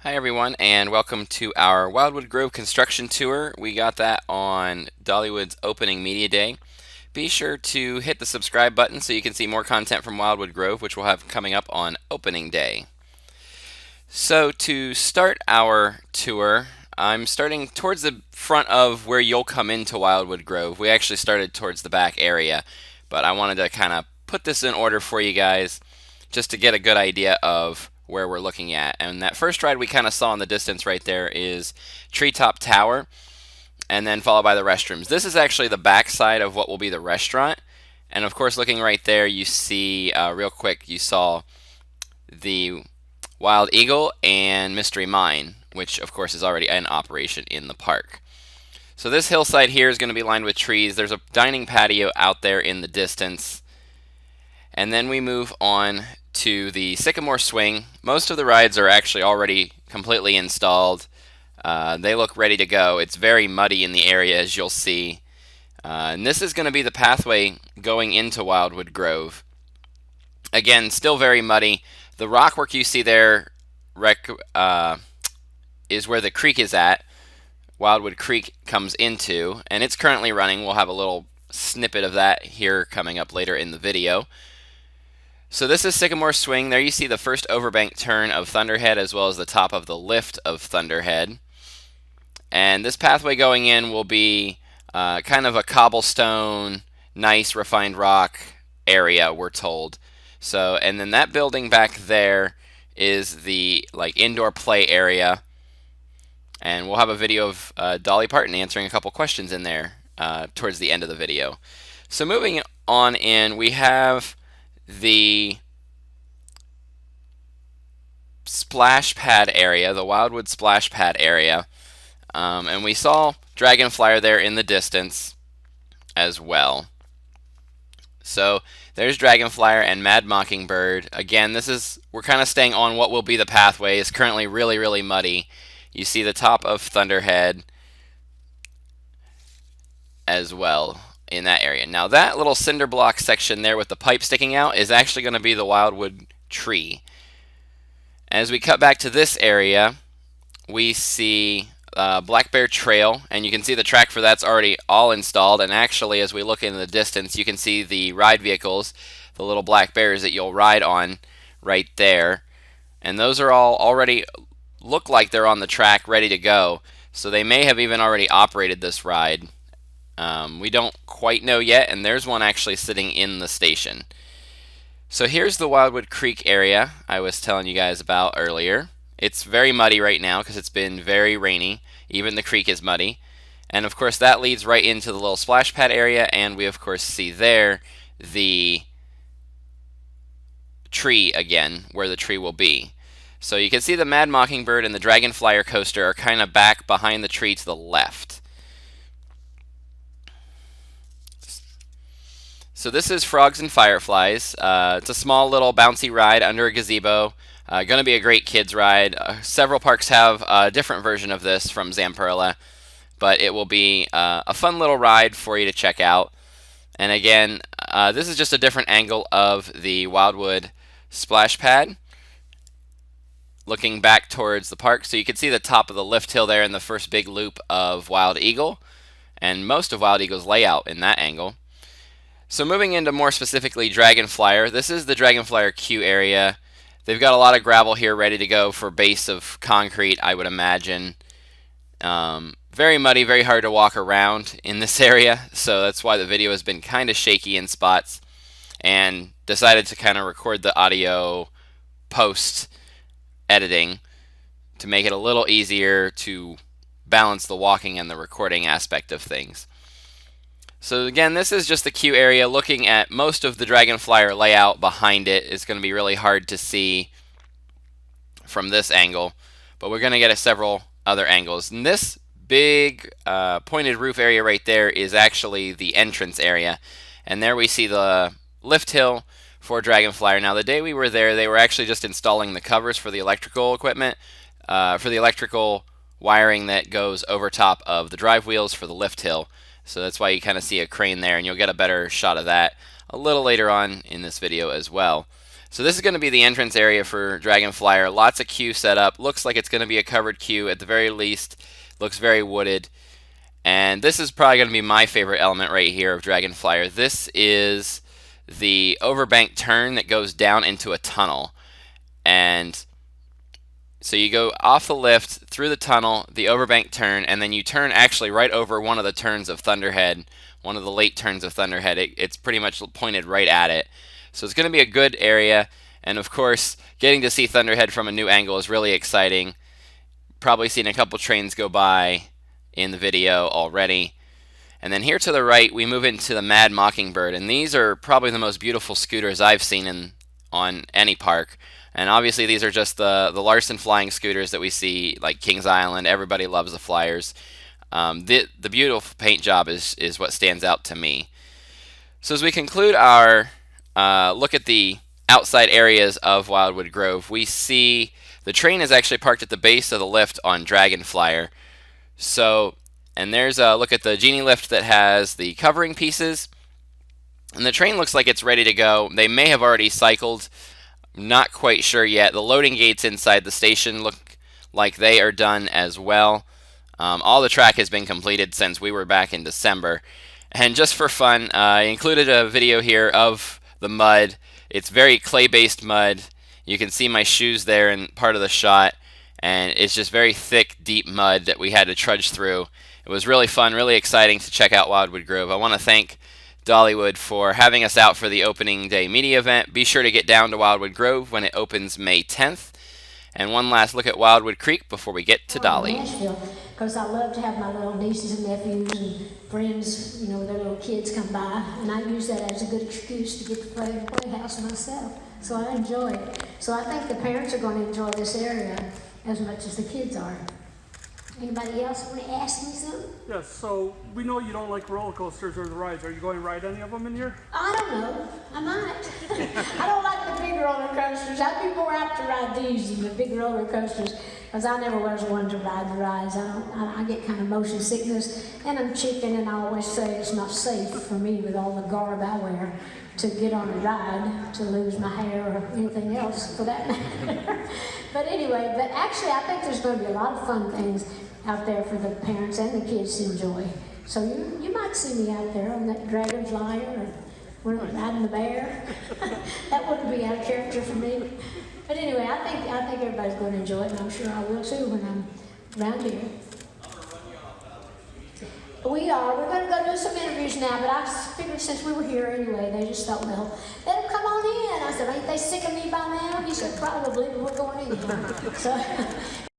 Hi everyone, and welcome to our Wildwood Grove construction tour. We got that on Dollywood's opening media day. Be sure to hit the subscribe button so you can see more content from Wildwood Grove, which we'll have coming up on opening day. So to start our tour, I'm starting towards the front of where you'll come into Wildwood Grove. We actually started towards the back area, but I wanted to kind of put this in order for you guys just to get a good idea of where we're looking at. And that first ride we kind of saw in the distance right there is Treetop Tower, and then followed by the restrooms. This is actually the back side of what will be the restaurant. And of course, looking right there, you see, real quick, you saw the Wild Eagle and Mystery Mine, which of course is already in operation in the park. So this hillside here is going to be lined with trees. There's a dining patio out there in the distance. And then we move on to the Sycamore Swing. Most of the rides are actually already completely installed. They look ready to go. It's very muddy in the area, as you'll see. And this is going to be the pathway going into Wildwood Grove. Again, still very muddy. The rockwork you see there is where the creek is at. Wildwood Creek comes into, and it's currently running. We'll have a little snippet of that here coming up later in the video. So this is Sycamore Swing. There you see the first overbank turn of Thunderhead as well as the top of the lift of Thunderhead. And this pathway going in will be kind of a cobblestone, nice refined rock area, we're told. So, and then that building back there is the indoor play area. And we'll have a video of Dolly Parton answering a couple questions in there towards the end of the video. So moving on in, we have the splash pad area, the Wildwood splash pad area. And we saw Dragonflyer there in the distance as well. So there's Dragonflyer and Mad Mockingbird. Again, we're kind of staying on what will be the pathway. It's currently really, really muddy. You see the top of Thunderhead as well in that area. Now that little cinder block section there with the pipe sticking out is actually going to be the Wildwood tree. As we cut back to this area, we see Black Bear Trail, and you can see the track for that's already all installed. And actually, as we look in the distance, you can see the ride vehicles, the little black bears that you'll ride on right there. And those are all already look like they're on the track ready to go. So they may have even already operated this ride. We don't quite know yet, and there's one actually sitting in the station. So here's the Wildwood Creek area I was telling you guys about earlier. It's very muddy right now because it's been very rainy. Even the creek is muddy. And of course that leads right into the little splash pad area, and we of course see there the tree again, where the tree will be. So you can see the Mad Mockingbird and the Dragonflyer coaster are kind of back behind the tree to the left. So this is Frogs and Fireflies. It's a small little bouncy ride under a gazebo. Going to be a great kids ride. Several parks have a different version of this from Zamperla, but it will be a fun little ride for you to check out. And again, this is just a different angle of the Wildwood splash pad, looking back towards the park. So you can see the top of the lift hill there in the first big loop of Wild Eagle, and most of Wild Eagle's layout in that angle. So moving into more specifically Dragonflyer, this is the Dragonflyer queue area. They've got a lot of gravel here ready to go for base of concrete, I would imagine. Very muddy, very hard to walk around in this area, so that's why the video has been kind of shaky in spots, and decided to kind of record the audio post editing to make it a little easier to balance the walking and the recording aspect of things. So again, this is just the queue area. Looking at most of the Dragonflyer layout behind it is going to be really hard to see from this angle, but we're going to get several other angles. And this big pointed roof area right there is actually the entrance area, and there we see the lift hill for Dragonflyer. Now the day we were there, they were actually just installing the covers for the electrical equipment, for the electrical wiring that goes over top of the drive wheels for the lift hill. So that's why you kind of see a crane there, and you'll get a better shot of that a little later on in this video as well. So this is going to be the entrance area for Dragon Flyer. Lots of queue set up. Looks like it's going to be a covered queue at the very least. Looks very wooded. And this is probably going to be my favorite element right here of Dragon Flyer. This is the overbank turn that goes down into a tunnel. And so you go off the lift, through the tunnel, the overbank turn, and then you turn actually right over one of the turns of Thunderhead, one of the late turns of Thunderhead. It's pretty much pointed right at it. So it's going to be a good area, and of course, getting to see Thunderhead from a new angle is really exciting. Probably seen a couple trains go by in the video already. And then here to the right, we move into the Mad Mockingbird, and these are probably the most beautiful scooters I've seen on any park. And obviously these are just the Larson flying scooters that we see, like Kings Island. Everybody loves the Flyers. The beautiful paint job is what stands out to me. So as we conclude our look at the outside areas of Wildwood Grove, we see the train is actually parked at the base of the lift on Dragon Flyer. So, and there's a look at the Genie lift that has the covering pieces. And the train looks like it's ready to go. They may have already cycled. Not quite sure yet. The loading gates inside the station look like they are done as well. All the track has been completed since we were back in December. And just for fun, I included a video here of the mud. It's very clay-based mud. You can see my shoes there in part of the shot. And it's just very thick, deep mud that we had to trudge through. It was really fun, really exciting to check out Wildwood Grove. I want to thank Dollywood for having us out for the opening day media event. Be sure to get down to Wildwood Grove when it opens May 10th. And one last look at Wildwood Creek before we get to Dolly. Because I love to have my little nieces and nephews and friends, you know, their little kids come by, and I use that as a good excuse to get to play in the playhouse myself. So I enjoy it. So I think the parents are going to enjoy this area as much as the kids are. Anybody else want to ask me something? Yes, so we know you don't like roller coasters or the rides. Are you going to ride any of them in here? I don't know. I might. I don't like the big roller coasters. I'd be more apt to ride these than the big roller coasters, because I never was one to ride the rides. I get kind of motion sickness, and I'm chicken, and I always say it's not safe for me with all the garb I wear to get on a ride, to lose my hair or anything else for that matter. But anyway, but actually I think there's going to be a lot of fun things out there for the parents and the kids to enjoy. So you might see me out there on that Dragon Flyer or riding the bear. That wouldn't be out of character for me. But anyway, I think everybody's going to enjoy it, and I'm sure I will too when I'm around here. We are. We're going to go do some interviews now, but I figured since we were here anyway, they just thought, well, let them come on in. I said, ain't they sick of me by now? He said, probably, but we're going in. So